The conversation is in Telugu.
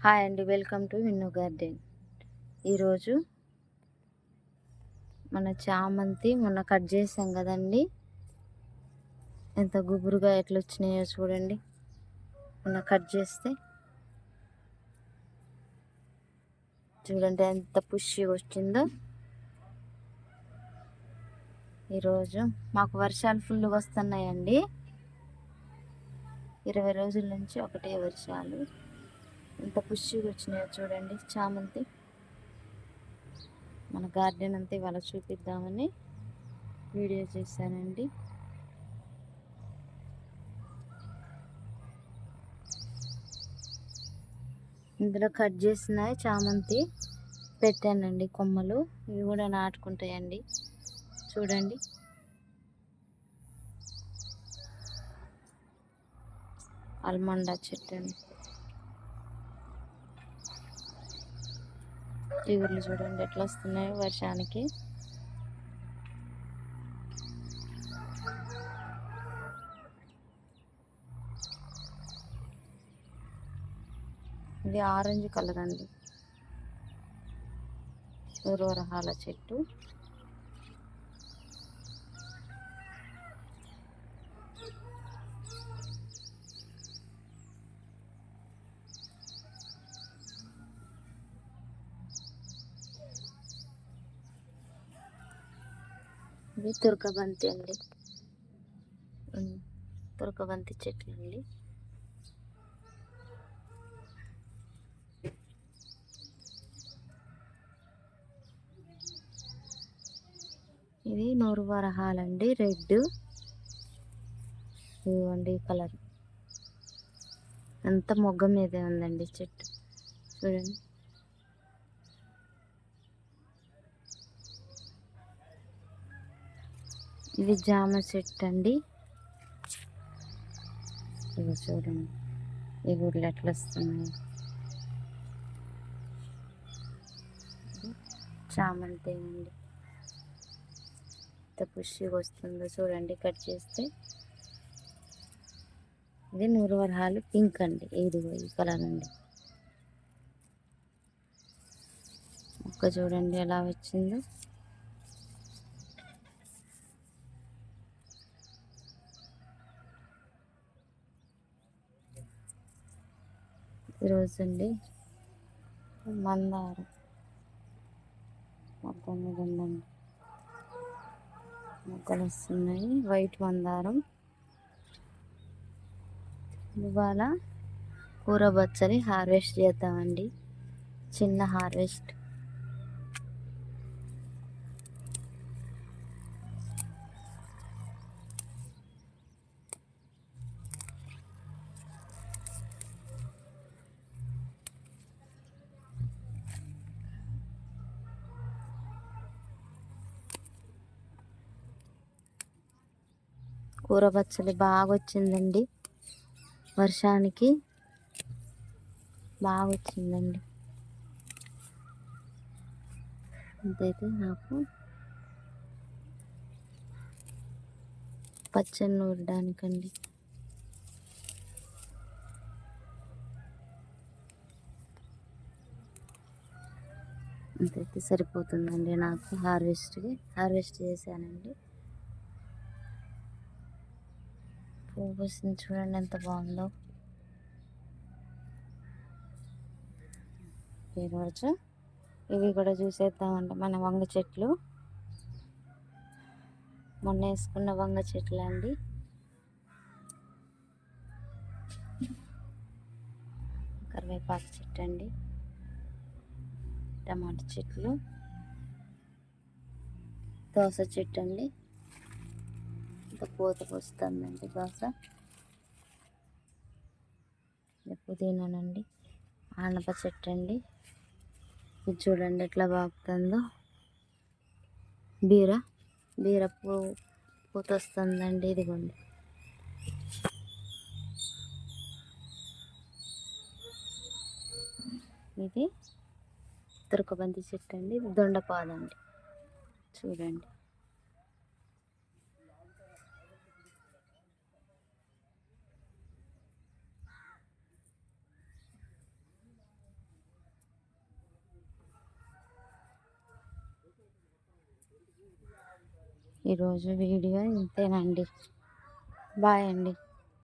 హాయ్ అండి, వెల్కమ్ టు విన్ను గార్డెన్. ఈరోజు మన చామంతి మొన్న కట్ చేసాం కదండి, ఎంత గుబురుగా ఎట్లా వచ్చినాయో చూడండి. మొన్న కట్ చేస్తే చూడండి ఎంత పుష్గా వచ్చిందో. ఈరోజు మాకు వర్షాలు ఫుల్గా వస్తున్నాయండి. 20 రోజుల నుంచి ఒకటే వర్షాలు. ఎంత పుష్గా వచ్చినాయో చూడండి చామంతి. మన గార్డెన్ అంతా ఇవాళ చూపిద్దామని వీడియో చేశానండి. ఇందులో కట్ చేసిన చామంతి పెట్టానండి కొమ్మలు. ఇవి కూడా నాటుకుంటాయండి. చూడండి అల్మండా చెట్టు అండి. ఇగుర్లు చూడండి ఎట్లా వస్తున్నాయో వర్షానికి. ఇది ఆరెంజ్ కలర్ అండి, ఊరవరహాల చెట్టు. ఇది తురకబంతి అండి, తురకబంతి చెట్లు అండి. ఇది నూరు వరహాలండి, రెడ్. ఇదిగోండి కలర్ ఎంత మొగ్గ మీదే ఉందండి చెట్టు చూడండి. ఇది జామ చెట్టు అండి. ఇవి చూడండి ఇగుర్లు ఎట్లా వస్తున్నాయి. చామంతి అండి ఎంత పుష్గా వస్తుందో చూడండి కట్ చేస్తే. ఇది నూరు వరహాలు పింక్ అండి. ఇదిగో ఈ కలర్ అండి. మొక్క చూడండి ఎలా వచ్చిందో. ఈరోజు అండి మందారం మొక్క మీద ఉందండి, మొక్కలు వస్తున్నాయి. వైట్ మందారం. ఇవాళ కూర బచ్చలి హార్వెస్ట్ చేద్దామండి, చిన్న హార్వెస్ట్. కూర బచ్చలి బాగా వచ్చిందండి, వర్షానికి బాగా వచ్చిందండి. అంతైతే నాకు పచ్చడి నూరడానికండి. అంతైతే సరిపోతుందండి నాకు. హార్వెస్ట్ చేశానండి. పువ్వు పూసింది చూడండి ఎంత బాగుందో. ఈరోజు ఇవి కూడా చూసేద్దామండి. మన వంగ చెట్లు, మొన్న వేసుకున్న వంగ చెట్లు అండి. కరివేపాకు చెట్టు అండి, టమాటా చెట్లు, దోస చెట్టు అండి. ఇంత పూత పోస్తుందండి దోస. పుదీనానండి, ఆనప చెట్టు అండి. ఇది చూడండి ఎట్లా బాగుతుందో. బీర పూత వస్తుందండి. ఇదిగోండి ఇది తురకబంతి చెట్టు అండి. ఇది దొండపాదండి చూడండి. ఈరోజు వీడియో ఇంతేనండి. బాయ్ అండి.